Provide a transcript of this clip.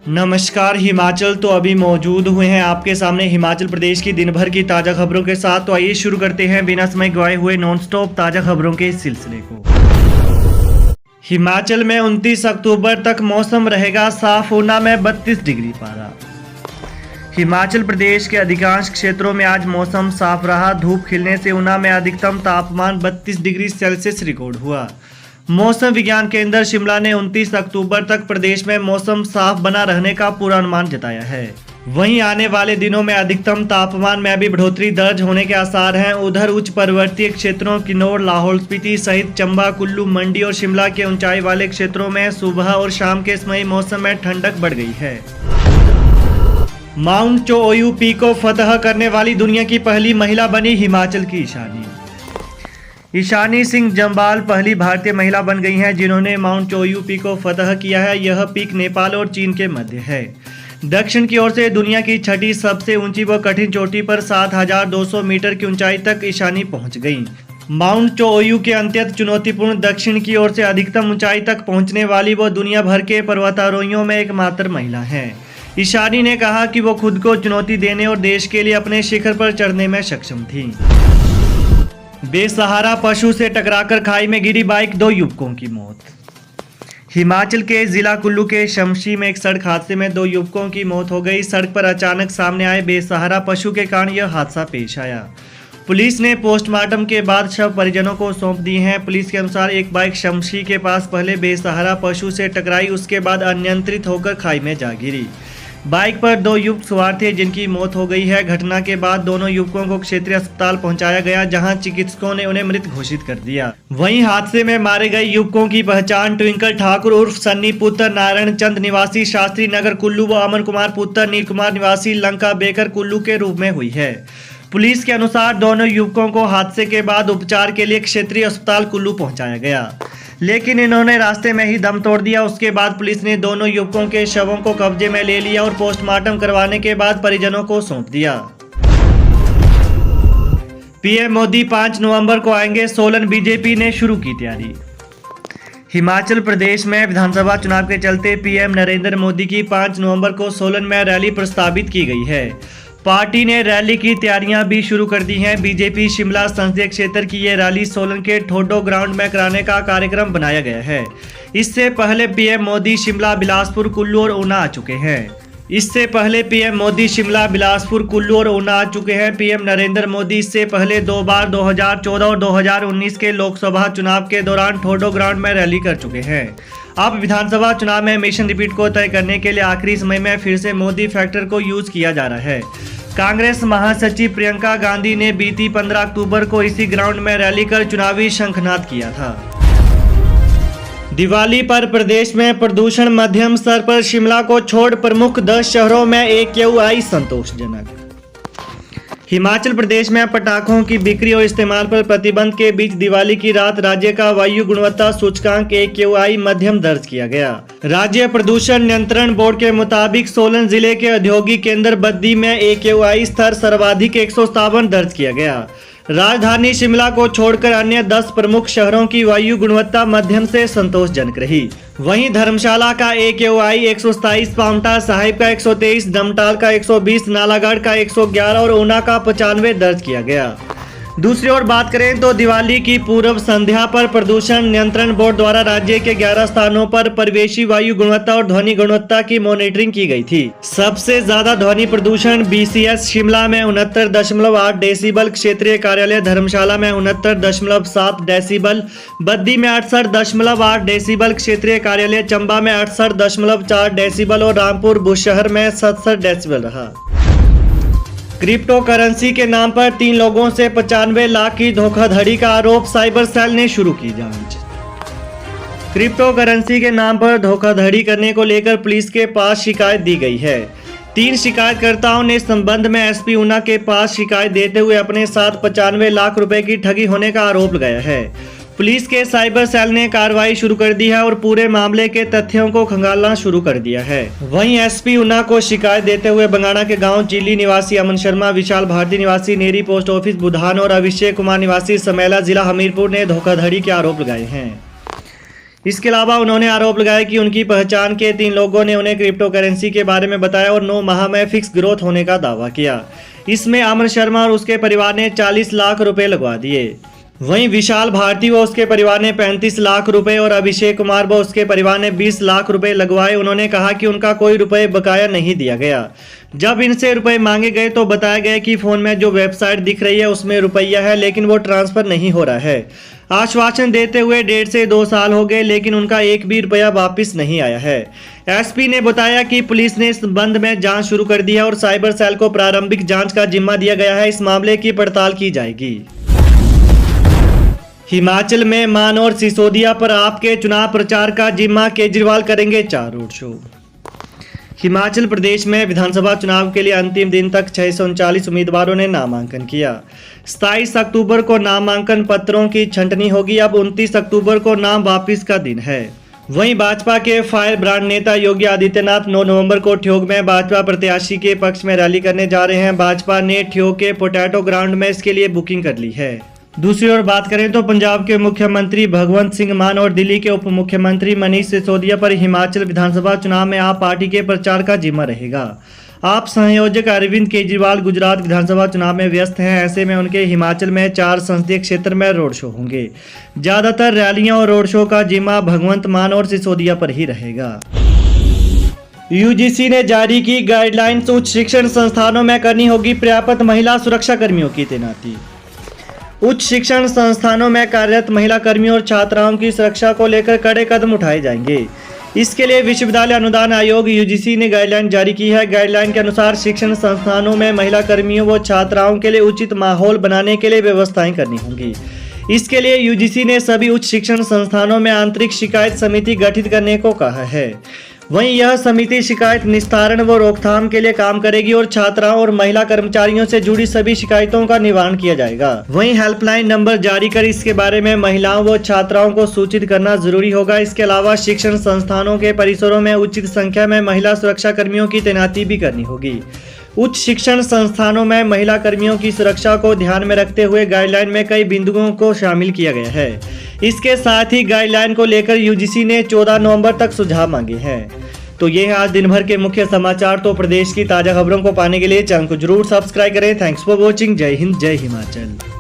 नमस्कार। हिमाचल तो अभी मौजूद हुए हैं आपके सामने हिमाचल प्रदेश की दिन भर की ताज़ा खबरों के साथ। तो आइए शुरू करते हैं बिना समय गवाए हुए नॉन स्टॉप ताज़ा खबरों के सिलसिले को। हिमाचल में 29 अक्टूबर तक मौसम रहेगा साफ। ऊना में 32 डिग्री पारा। हिमाचल प्रदेश के अधिकांश क्षेत्रों में आज मौसम साफ रहा। धूप खिलने से ऊना में अधिकतम तापमान 32 डिग्री सेल्सियस रिकॉर्ड हुआ। मौसम विज्ञान केंद्र शिमला ने 29 अक्टूबर तक प्रदेश में मौसम साफ बना रहने का पूर्वानुमान जताया है। वहीं आने वाले दिनों में अधिकतम तापमान में भी बढ़ोतरी दर्ज होने के आसार हैं। उधर उच्च पर्वतीय क्षेत्रों किन्नौर, लाहौल स्पीति सहित चंबा, कुल्लू, मंडी और शिमला के ऊंचाई वाले क्षेत्रों में सुबह और शाम के समय मौसम में ठंडक बढ़ गई है। माउंट चोओयू पीक को फतह करने वाली दुनिया की पहली महिला बनी हिमाचल की ईशानी सिंह जम्वाल पहली भारतीय महिला बन गई हैं जिन्होंने माउंट चोओयू पीक को फतह किया है। यह पीक नेपाल और चीन के मध्य है। दक्षिण की ओर से दुनिया की छठी सबसे ऊंची व कठिन चोटी पर 7,200 मीटर की ऊंचाई तक ईशानी पहुंच गई। माउंट चोओयू के अत्यंत चुनौतीपूर्ण दक्षिण की ओर से अधिकतम ऊंचाई तक पहुंचने वाली वो दुनिया भर के पर्वतारोहियों में एकमात्र महिला हैं। ईशानी ने कहा कि वो खुद को चुनौती देने और देश के लिए अपने शिखर पर चढ़ने में सक्षम थी। बेसहारा पशु से टकराकर खाई में गिरी बाइक, 2 युवकों की मौत। हिमाचल के जिला कुल्लू के शमशी में एक सड़क हादसे में 2 युवकों की मौत हो गई। सड़क पर अचानक सामने आए बेसहारा पशु के कारण यह हादसा पेश आया। पुलिस ने पोस्टमार्टम के बाद शव परिजनों को सौंप दिए हैं। पुलिस के अनुसार एक बाइक शमशी के पास पहले बेसहारा पशु से टकराई, उसके बाद अनियंत्रित होकर खाई में जा गिरी। बाइक पर 2 युवक सवार थे जिनकी मौत हो गई है। घटना के बाद दोनों युवकों को क्षेत्रीय अस्पताल पहुंचाया गया जहां चिकित्सकों ने उन्हें मृत घोषित कर दिया। वहीं हादसे में मारे गए युवकों की पहचान ट्विंकल ठाकुर उर्फ सन्नी पुत्र नारायण चंद निवासी शास्त्री नगर कुल्लू व अमन कुमार पुत्र नील कुमार निवासी लंका बेकर कुल्लू के रूप में हुई है। पुलिस के अनुसार दोनों युवकों को हादसे के बाद उपचार के लिए क्षेत्रीय अस्पताल कुल्लू पहुंचाया गया, लेकिन इन्होंने रास्ते में ही दम तोड़ दिया। उसके बाद पुलिस ने दोनों युवकों के शवों को कब्जे में ले लिया और पोस्टमार्टम करवाने के बाद परिजनों को सौंप दिया। पीएम मोदी 5 नवंबर को आएंगे सोलन, बीजेपी ने शुरू की तैयारी। हिमाचल प्रदेश में विधानसभा चुनाव के चलते पीएम नरेंद्र मोदी की 5 नवंबर को सोलन में रैली प्रस्तावित की गई है। पार्टी ने रैली की तैयारियां भी शुरू कर दी हैं। बीजेपी शिमला संसदीय क्षेत्र की ये रैली सोलन के ठोडो ग्राउंड में कराने का कार्यक्रम बनाया गया है। इससे पहले पीएम मोदी शिमला, बिलासपुर, कुल्लू और ऊना आ चुके हैं। पीएम नरेंद्र मोदी इससे पहले 2 बार 2014 और 2019 के लोकसभा चुनाव के दौरान ठोडो ग्राउंड में रैली कर चुके हैं। अब विधानसभा चुनाव में मिशन रिपीट को तय करने के लिए आखिरी समय में फिर से मोदी फैक्टर को यूज किया जा रहा है। कांग्रेस महासचिव प्रियंका गांधी ने बीती 15 अक्टूबर को इसी ग्राउंड में रैली कर चुनावी शंखनाद किया था। दिवाली पर प्रदेश में प्रदूषण मध्यम स्तर पर, शिमला को छोड़ प्रमुख 10 शहरों में AQI संतोषजनक। हिमाचल प्रदेश में पटाखों की बिक्री और इस्तेमाल पर प्रतिबंध के बीच दिवाली की रात राज्य का वायु गुणवत्ता सूचकांक AQI मध्यम दर्ज किया गया। राज्य प्रदूषण नियंत्रण बोर्ड के मुताबिक सोलन जिले के औद्योगिक केंद्र बद्दी में AQI स्तर सर्वाधिक 157 दर्ज किया गया। राजधानी शिमला को छोड़कर अन्य 10 प्रमुख शहरों की वायु गुणवत्ता मध्यम से संतोषजनक रही। वहीं धर्मशाला का AQI 127, पांवटा साहिब का 123, डमटाल का 120, नालागढ़ का 111 और ऊना का 95 दर्ज किया गया। दूसरी ओर बात करें तो दिवाली की पूर्व संध्या पर प्रदूषण नियंत्रण बोर्ड द्वारा राज्य के 11 स्थानों पर परिवेशी वायु गुणवत्ता और ध्वनि गुणवत्ता की मॉनिटरिंग की गई थी। सबसे ज्यादा ध्वनि प्रदूषण BCS शिमला में 69.8 डेसिबल, क्षेत्रीय कार्यालय धर्मशाला में 69.7 डेसिबल, बद्दी में 68.8 डेसिबल, क्षेत्रीय कार्यालय चंबा में 68.4 डेसिबल और रामपुर बुशहर में 67 डेसिबल रहा। क्रिप्टो करेंसी के नाम पर 3 लोगों से 95 लाख की धोखाधड़ी का आरोप, साइबर सेल ने शुरू की जांच। क्रिप्टो करेंसी के नाम पर धोखाधड़ी करने को लेकर पुलिस के पास शिकायत दी गई है। 3 शिकायतकर्ताओं ने इस संबंध में SP ऊना के पास शिकायत देते हुए अपने साथ 95 लाख रुपए की ठगी होने का आरोप लगाया है। पुलिस के साइबर सेल ने कार्रवाई शुरू कर दी है और पूरे मामले के तथ्यों को खंगालना शुरू कर दिया है। वहीं SP ऊना को शिकायत देते हुए बंगाणा के गांव चिल्ली निवासी अमन शर्मा, विशाल भारती निवासी नेरी पोस्ट ऑफिस बुधान और अभिषेक कुमार निवासी समेला जिला हमीरपुर ने धोखाधड़ी के आरोप लगाए हैं। इसके अलावा उन्होंने आरोप लगाया कि उनकी पहचान के 3 लोगों ने उन्हें क्रिप्टो करेंसी के बारे में बताया और 9 माह में फिक्स ग्रोथ होने का दावा किया। इसमें अमर शर्मा और उसके परिवार ने 40 लाख रुपए लगवा दिए। वहीं विशाल भारती व उसके परिवार ने 35 लाख रुपए और अभिषेक कुमार व उसके परिवार ने 20 लाख रुपए लगवाए। उन्होंने कहा कि उनका कोई रुपए बकाया नहीं दिया गया। जब इनसे रुपए मांगे गए तो बताया गया कि फोन में जो वेबसाइट दिख रही है उसमें रुपया है, लेकिन वो ट्रांसफर नहीं हो रहा है। आश्वासन देते हुए 1.5 से 2 साल हो गए, लेकिन उनका एक भी रुपया वापस नहीं आया है। एसपी ने बताया कि पुलिस ने इस संबंध में जांच शुरू कर दी है और साइबर सेल को प्रारंभिक जांच का जिम्मा दिया गया है। इस मामले की पड़ताल की जाएगी। हिमाचल में मान और सिसोदिया पर आपके चुनाव प्रचार का जिम्मा, केजरीवाल करेंगे 4 रोड शो। हिमाचल प्रदेश में विधानसभा चुनाव के लिए अंतिम दिन तक 639 उम्मीदवारों ने नामांकन किया। 27 अक्टूबर को नामांकन पत्रों की छंटनी होगी। अब 29 अक्टूबर को नाम वापस का दिन है। वहीं भाजपा के फायर ब्रांड नेता योगी आदित्यनाथ 9 नवंबर को ठियोग में भाजपा प्रत्याशी के पक्ष में रैली करने जा रहे हैं। भाजपा ने ठियोग के पोटैटो ग्राउंड में इसके लिए बुकिंग कर ली है। दूसरी ओर बात करें तो पंजाब के मुख्यमंत्री भगवंत सिंह मान और दिल्ली के उप मुख्यमंत्री मनीष सिसोदिया पर हिमाचल विधानसभा चुनाव में आप पार्टी के प्रचार का जिम्मा रहेगा। आप संयोजक अरविंद केजरीवाल गुजरात विधानसभा चुनाव में व्यस्त हैं। ऐसे में उनके हिमाचल में 4 संसदीय क्षेत्र में रोड शो होंगे। ज्यादातर रैलियां और रोड शो का जिम्मा भगवंत मान और सिसोदिया पर ही रहेगा। यूजीसी ने जारी की गाइडलाइंस, उच्च शिक्षण संस्थानों में करनी होगी पर्याप्त महिला सुरक्षा कर्मियों की तैनाती। उच्च शिक्षण संस्थानों में कार्यरत महिला कर्मियों और छात्राओं की सुरक्षा को लेकर कड़े कदम उठाए जाएंगे। इसके लिए विश्वविद्यालय अनुदान आयोग यूजीसी ने गाइडलाइन जारी की है। गाइडलाइन के अनुसार शिक्षण संस्थानों में महिला कर्मियों व छात्राओं के लिए उचित माहौल बनाने के लिए व्यवस्थाएं करनी होंगी। इसके लिए यूजीसी ने सभी उच्च शिक्षण संस्थानों में आंतरिक शिकायत समिति गठित करने को कहा है। वहीं यह समिति शिकायत निस्तारण व रोकथाम के लिए काम करेगी और छात्राओं और महिला कर्मचारियों से जुड़ी सभी शिकायतों का निवारण किया जाएगा। वहीं हेल्पलाइन नंबर जारी कर इसके बारे में महिलाओं व छात्राओं को सूचित करना जरूरी होगा। इसके अलावा शिक्षण संस्थानों के परिसरों में उचित संख्या में महिला सुरक्षा कर्मियों की तैनाती भी करनी होगी। उच्च शिक्षण संस्थानों में महिला कर्मियों की सुरक्षा को ध्यान में रखते हुए गाइडलाइन में कई बिंदुओं को शामिल किया गया है। इसके साथ ही गाइडलाइन को लेकर यूजीसी ने 14 नवंबर तक सुझाव मांगे हैं। तो ये है आज दिन भर के मुख्य समाचार। तो प्रदेश की ताजा खबरों को पाने के लिए चैनल को जरूर सब्सक्राइब करें। Thanks for watching. जय हिंद, जय हिमाचल।